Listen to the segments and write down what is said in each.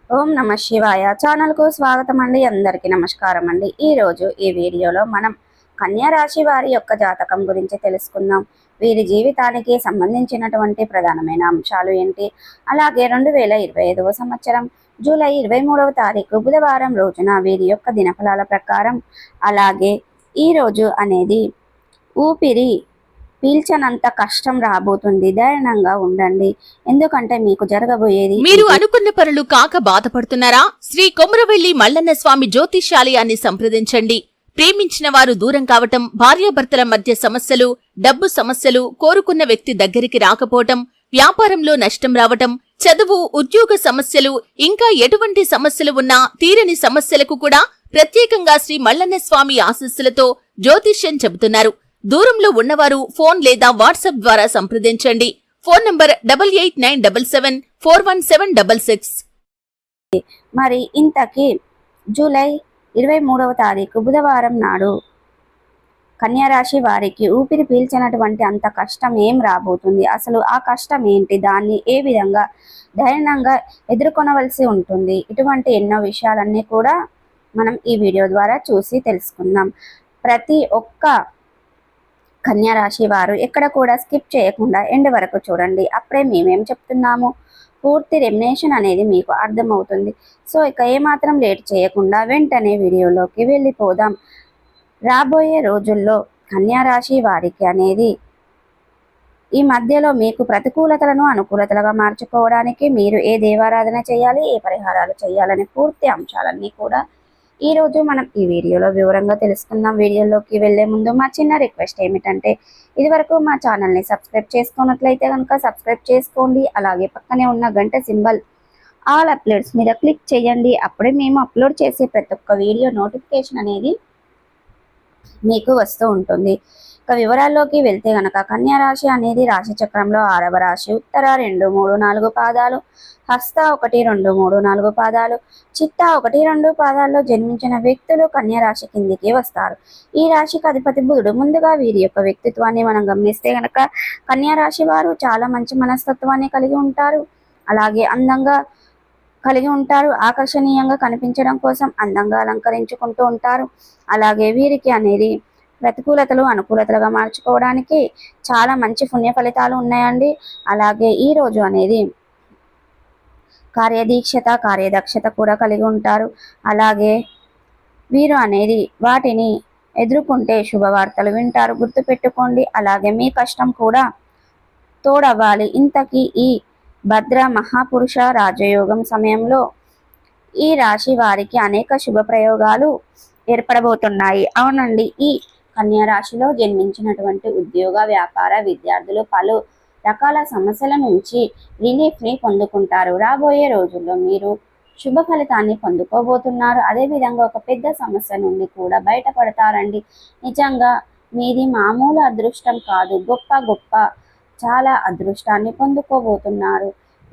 ఓం నమ శివాయ ఛానల్కు స్వాగతం అండి. అందరికీ నమస్కారం అండి. ఈరోజు ఈ వీడియోలో మనం కన్యా రాశి వారి యొక్క జాతకం గురించి తెలుసుకుందాం. వీరి జీవితానికి సంబంధించినటువంటి ప్రధానమైన అంశాలు ఏంటి, అలాగే 2025వ సంవత్సరం జూలై 23వ తారీఖు బుధవారం రోజున వీరి యొక్క దినఫలాల ప్రకారం, అలాగే ఈరోజు అనేది ఊపిరి పీల్చనంత కష్టం రాబోతుంది. ధైర్యంగా ఉండండి, ఎందుకంటే మీకు జరగబోయేది. మీరు అనుకున్న పనులు కాక బాధపడుతున్నారా? శ్రీ కొమరవెల్లి మల్లన్న స్వామి జ్యోతిష్యాలయాన్ని సంప్రదించండి. ప్రేమించిన వారు దూరం కావటం, భార్యాభర్తల మధ్య సమస్యలు, డబ్బు సమస్యలు, కోరుకున్న వ్యక్తి దగ్గరికి రాకపోవటం, వ్యాపారంలో నష్టం రావటం, చదువు, ఉద్యోగ సమస్యలు, ఇంకా ఎటువంటి సమస్యలు ఉన్నా తీరని సమస్యలకు కూడా ప్రత్యేకంగా శ్రీ మల్లన్న స్వామి ఆశీస్సులతో జ్యోతిష్యం చెబుతున్నారు. దూరంలో ఉన్నవారు ఫోన్ లేదా వాట్సాప్ ద్వారా సంప్రదించండి. Phone number 8897741766. మరి ఇంతకీ జూలై 23వ తారీఖు బుధవారం నాడు కన్యారాశి వారికి ఊపిరి పీల్చినటువంటి అంత కష్టం ఏం రాబోతుంది, అసలు ఆ కష్టం ఏంటి, దాన్ని ఏ విధంగా ధైర్యంగా ఎదుర్కొనవలసి ఉంటుంది, ఇటువంటి ఎన్నో విషయాలన్నీ కూడా మనం ఈ వీడియో ద్వారా చూసి తెలుసుకుందాం. ప్రతి ఒక్క కన్యారాశి వారు ఎక్కడ కూడా స్కిప్ చేయకుండా ఎండ్ వరకు చూడండి. అప్పుడే మేమేం చెప్తున్నాము పూర్తి రెమ్యునేషన్ అనేది మీకు అర్థమవుతుంది. సో ఇక ఏమాత్రం లేట్ చేయకుండా వెంటనే వీడియోలోకి వెళ్ళిపోదాం. రాబోయే రోజుల్లో కన్యారాశి వారికి అనేది ఈ మధ్యలో మీకు ప్రతికూలతలను అనుకూలతలుగా మార్చుకోవడానికి మీరు ఏ దేవారాధన చేయాలి, ఏ పరిహారాలు చేయాలనే పూర్తి అంశాలన్నీ కూడా ఈరోజు మనం ఈ వీడియోలో వివరంగా తెలుసుకుందాం. వీడియోలోకి వెళ్లే ముందు మా చిన్న రిక్వెస్ట్ ఏమిటంటే, ఇదివరకు మా ఛానల్ని సబ్స్క్రైబ్ చేసుకున్నట్లయితే కనుక సబ్స్క్రైబ్ చేసుకోండి. అలాగే పక్కనే ఉన్న గంట సింబల్ ఆల్ అప్లోడ్స్ మీద క్లిక్ చేయండి. అప్పుడే మేము అప్లోడ్ చేసే ప్రతి ఒక్క వీడియో నోటిఫికేషన్ అనేది మీకు వస్తూ ఉంటుంది. ఇక వివరాల్లోకి వెళ్తే గనక కన్యారాశి అనేది రాశి చక్రంలో 6వ రాశి. ఉత్తర 2, 3, 4 పాదాలు, హస్త 1, 2, 3, 4 పాదాలు, చిత్త 1, 2 పాదాల్లో జన్మించిన వ్యక్తులు కన్యారాశి కిందికి వస్తారు. ఈ రాశికి అధిపతి బుధుడు. ముందుగా వీరి యొక్క వ్యక్తిత్వాన్ని మనం గమనిస్తే గనక కన్యారాశి వారు చాలా మంచి మనస్తత్వాన్ని కలిగి ఉంటారు. అలాగే అందంగా కలిగి ఉంటారు. ఆకర్షణీయంగా కనిపించడం కోసం అందంగా అలంకరించుకుంటూ ఉంటారు. అలాగే వీరికి అనేది ప్రతికూలతలు అనుకూలతలుగా మార్చుకోవడానికి చాలా మంచి పుణ్య ఫలితాలు ఉన్నాయండి. అలాగే ఈ రోజు అనేది కార్యదీక్షత, కార్యదక్షత కూడా కలిగి ఉంటారు. అలాగే వీరు అనేది వాటిని ఎదుర్కొంటే శుభవార్తలు వింటారు. గుర్తుపెట్టుకోండి. అలాగే మీ కష్టం కూడా తోడవ్వాలి. ఇంతకీ ఈ భద్ర మహాపురుష రాజయోగం సమయంలో ఈ రాశి వారికి అనేక శుభ ప్రయోగాలు ఏర్పడబోతున్నాయి. అవునండి, ఈ కన్యా రాశిలో జన్మించినటువంటి ఉద్యోగ, వ్యాపార, విద్యార్థులు పలు రకాల సమస్యల నుంచి రిలీఫ్ని పొందుకుంటారు. రాబోయే రోజుల్లో మీరు శుభ ఫలితాన్ని పొందుకోబోతున్నారు. అదేవిధంగా ఒక పెద్ద సమస్య నుండి కూడా బయటపడతారండి. నిజంగా మీది మామూలు అదృష్టం కాదు, గొప్ప గొప్ప చాలా అదృష్టాన్ని పొందుకోబోతున్నారు.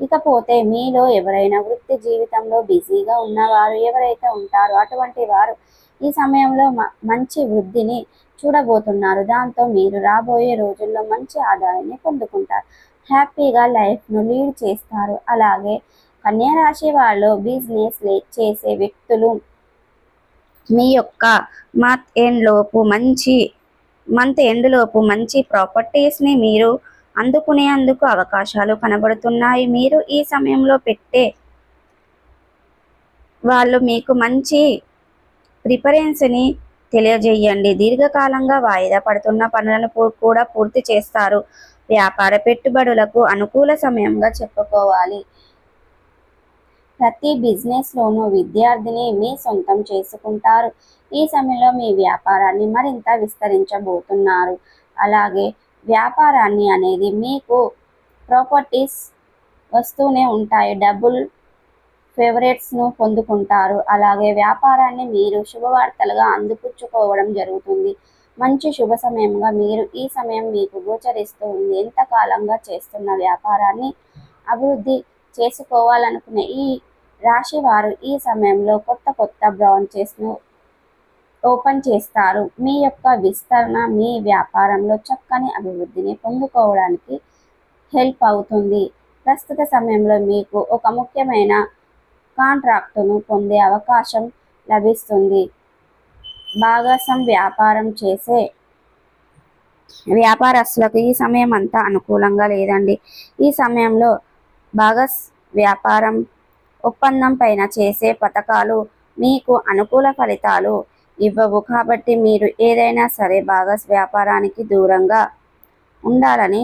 ఇకపోతే మీలో ఎవరైనా వృత్తి జీవితంలో బిజీగా ఉన్నవారు ఎవరైతే ఉంటారో అటువంటి వారు ఈ సమయంలో మంచి వృద్ధిని చూడబోతున్నారు. దాంతో మీరు రాబోయే రోజుల్లో మంచి ఆదాయాన్ని పొందుకుంటారు. హ్యాపీగా లైఫ్ను లీడ్ చేస్తారు. అలాగే కన్యా రాశి వాళ్ళు బిజినెస్ చేసే వ్యక్తులు మీ యొక్క మంత్ ఎండ్ లోపు మంచి ప్రాపర్టీస్ని మీరు అందుకునేందుకు అవకాశాలు కనబడుతున్నాయి. మీరు ఈ సమయంలో పెట్టే వాళ్ళు మీకు మంచి ప్రిఫరెన్స్ని తెలియజేయండి. దీర్ఘకాలంగా వాయిదా పడుతున్న పనులను కూడా పూర్తి చేస్తారు. వ్యాపార పెట్టుబడులకు అనుకూల సమయంగా చెప్పుకోవాలి. ప్రతి బిజినెస్లోనూ విద్యార్థిని మీ సొంతం చేసుకుంటారు. ఈ సమయంలో మీ వ్యాపారాన్ని మరింత విస్తరించబోతున్నారు. అలాగే వ్యాపారాన్ని అనేది మీకు ప్రాపర్టీస్ వస్తూనే ఉంటాయి. డబుల్ ఫేవరెట్స్ను పొందుకుంటారు. అలాగే వ్యాపారాన్ని మీరు శుభవార్తలుగా అందిపుచ్చుకోవడం జరుగుతుంది. మంచి శుభ సమయంగా మీరు ఈ సమయం మీకు గోచరిస్తూ ఉంది. ఎంతకాలంగా చేస్తున్న వ్యాపారాన్ని అభివృద్ధి చేసుకోవాలనుకునే ఈ రాశి వారు ఈ సమయంలో కొత్త బ్రాంచెస్ను ఓపెన్ చేస్తారు. మీ యొక్క విస్తరణ మీ వ్యాపారంలో చక్కని అభివృద్ధిని పొందుకోవడానికి హెల్ప్ అవుతుంది. ప్రస్తుత సమయంలో మీకు ఒక ముఖ్యమైన కాంట్రాక్టును పొందే అవకాశం లభిస్తుంది. భాగస్వాం వ్యాపారం చేసే వ్యాపారస్తులకు ఈ సమయం అంతా అనుకూలంగా లేదండి. ఈ సమయంలో భాగస్ వ్యాపారం ఒప్పందం పైన చేసే పథకాలు మీకు అనుకూల ఫలితాలు ఇవ్వవు. కాబట్టి మీరు ఏదైనా సరే భాగస్ వ్యాపారానికి దూరంగా ఉండాలని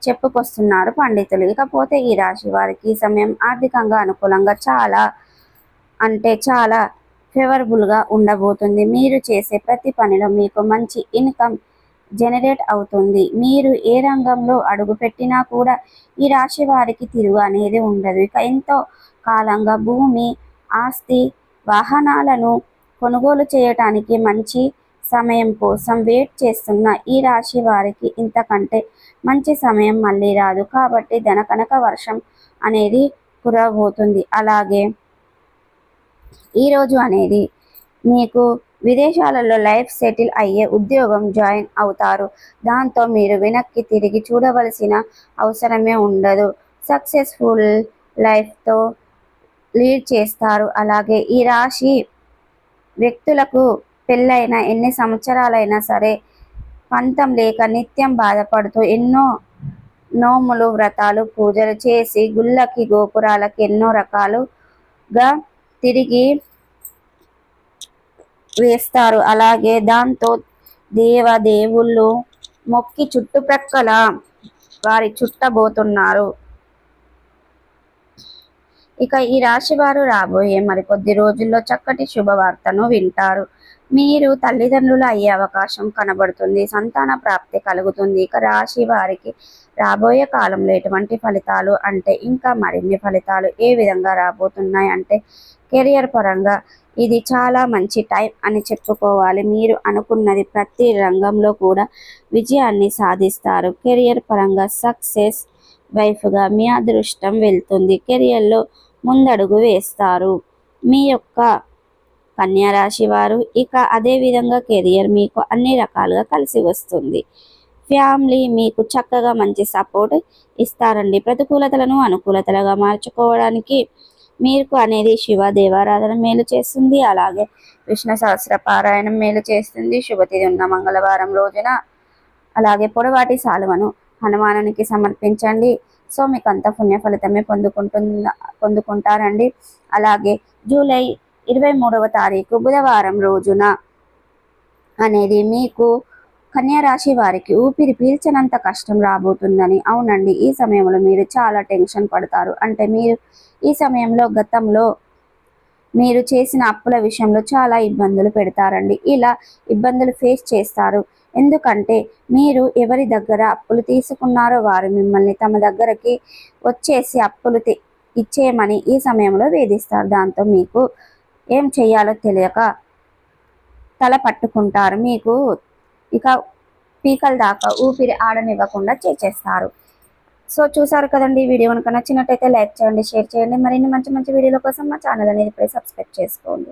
చెప్పుకొస్తున్నారు పండితులు. ఇకపోతే ఈ రాశి వారికి ఈ సమయం ఆర్థికంగా అనుకూలంగా చాలా ఫేవరబుల్గా ఉండబోతుంది. మీరు చేసే ప్రతి పనిలో మీకు మంచి ఇన్కమ్ జనరేట్ అవుతుంది. మీరు ఏ రంగంలో అడుగు పెట్టినా కూడా ఈ రాశి వారికి తిరుగు అనేది ఉండదు. ఇక ఎంతో కాలంగా భూమి, ఆస్తి, వాహనాలను కొనుగోలు చేయటానికి మంచి సమయం కోసం వెయిట్ చేస్తున్న ఈ రాశి వారికి ఇంతకంటే మంచి సమయం మళ్ళీ రాదు. కాబట్టి ధనకనక వర్షం అనేది కురవబోతుంది. అలాగే ఈరోజు అనేది మీకు విదేశాలలో లైఫ్ సెటిల్ అయ్యే ఉద్యోగం జాయిన్ అవుతారు. దాంతో మీరు వెనక్కి తిరిగి చూడవలసిన అవసరమే ఉండదు. సక్సెస్ఫుల్ లైఫ్తో లీడ్ చేస్తారు. అలాగే ఈ రాశి వ్యక్తులకు పెళ్ళైన ఎన్ని సంవత్సరాలైనా సరే పంతం లేక నిత్యం బాధపడుతూ ఎన్నో నోములు, వ్రతాలు, పూజలు చేసి గుళ్ళకి, గోపురాలకి ఎన్నో రకాలుగా తిరిగి వేస్తారు. అలాగే దాంతో దేవుళ్ళు మొక్కి చుట్టుప్రక్కల వారి చుట్టబోతున్నారు. ఇక ఈ రాశి వారు రాబోయే మరికొద్ది రోజుల్లో చక్కటి శుభవార్తను వింటారు. మీరు తల్లిదండ్రులు అయ్యే అవకాశం కనబడుతుంది. సంతాన ప్రాప్తి కలుగుతుంది. ఇక రాశి వారికి రాబోయే కాలంలో ఎటువంటి ఫలితాలు అంటే ఇంకా మరిన్ని ఫలితాలు ఏ విధంగా రాబోతున్నాయి అంటే కెరియర్ పరంగా ఇది చాలా మంచి టైం అని చెప్పుకోవాలి. మీరు అనుకున్నది ప్రతి రంగంలో కూడా విజయాన్ని సాధిస్తారు. కెరియర్ పరంగా సక్సెస్ వైఫ్గా మీ అదృష్టం వెళ్తుంది. కెరియర్లో ముందడుగు వేస్తారు మీ యొక్క కన్యా రాశి వారు. ఇక అదేవిధంగా కెరియర్ మీకు అన్ని రకాలుగా కలిసి వస్తుంది. ఫ్యామిలీ మీకు చక్కగా మంచి సపోర్ట్ ఇస్తారండి. ప్రతికూలతలను అనుకూలతలుగా మార్చుకోవడానికి మీకు అనేది శివ దేవారాధన మేలు చేస్తుంది. అలాగే విష్ణు సహస్ర పారాయణం మేలు చేస్తుంది. శుభతిథి ఉన్న మంగళవారం రోజున అలాగే పొడవాటి సాలువను హనుమానునికి సమర్పించండి. సో మీకు అంత పుణ్య ఫలితమే పొందుకుంటారండి. అలాగే జూలై 23వ తారీఖు బుధవారం రోజున అనేది మీకు కన్యా రాశి వారికి ఊపిరి పీల్చనంత కష్టం రాబోతుందని. అవునండి, ఈ సమయంలో మీరు చాలా టెన్షన్ పడతారు. అంటే మీరు ఈ సమయంలో గతంలో మీరు చేసిన అప్పుల విషయంలో చాలా ఇబ్బందులు పెడతారండి. ఇలా ఇబ్బందులు ఫేస్ చేస్తారు. ఎందుకంటే మీరు ఎవరి దగ్గర అప్పులు తీసుకున్నారో వారు మిమ్మల్ని తమ దగ్గరకి వచ్చేసి అప్పులు ఇచ్చేయమని ఈ సమయంలో వేధిస్తారు. దాంతో మీకు ఏం చేయాలో తెలియక తల పట్టుకుంటారు. మీకు ఇక పీకల దాకా ఊపిరి ఆడనివ్వకుండా చేసేస్తారు. సో చూసారు కదండి. ఈ వీడియో కనుక నచ్చినట్టయితే లైక్ చేయండి, షేర్ చేయండి. మరిన్ని మంచి మంచి వీడియోల కోసం మా ఛానల్ అనేది ఇప్పుడే సబ్స్క్రైబ్ చేసుకోండి.